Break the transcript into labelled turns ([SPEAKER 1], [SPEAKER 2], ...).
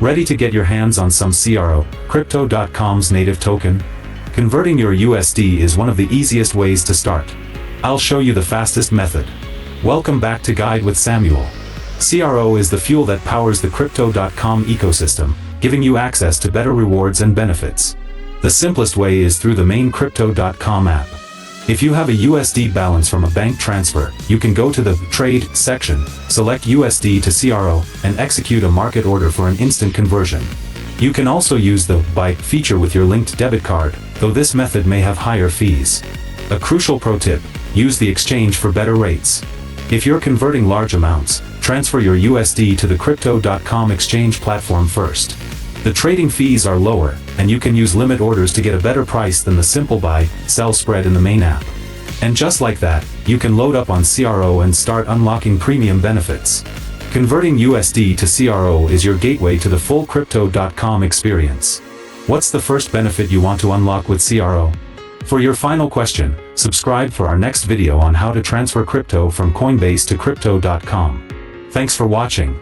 [SPEAKER 1] Ready to get your hands on some CRO, Crypto.com's native token? Converting your USD is one of the easiest ways to start. I'll show you the fastest method. Welcome back to Guide with Samuel. CRO is the fuel that powers the Crypto.com ecosystem, giving you access to better rewards and benefits. The simplest way is through the main Crypto.com app. If you have a USD balance from a bank transfer, you can go to the Trade section, select USD to CRO, and execute a market order for an instant conversion. You can also use the Buy feature with your linked debit card, though this method may have higher fees. A crucial pro tip: use the exchange for better rates. If you're converting large amounts, transfer your USD to the Crypto.com exchange platform first. The trading fees are lower, and you can use limit orders to get a better price than the simple buy-sell spread in the main app. And just like that, you can load up on CRO and start unlocking premium benefits. Converting USD to CRO is your gateway to the full Crypto.com experience. What's the first benefit you want to unlock with CRO? For your final question, subscribe for our next video on how to transfer crypto from Coinbase to Crypto.com. Thanks for watching.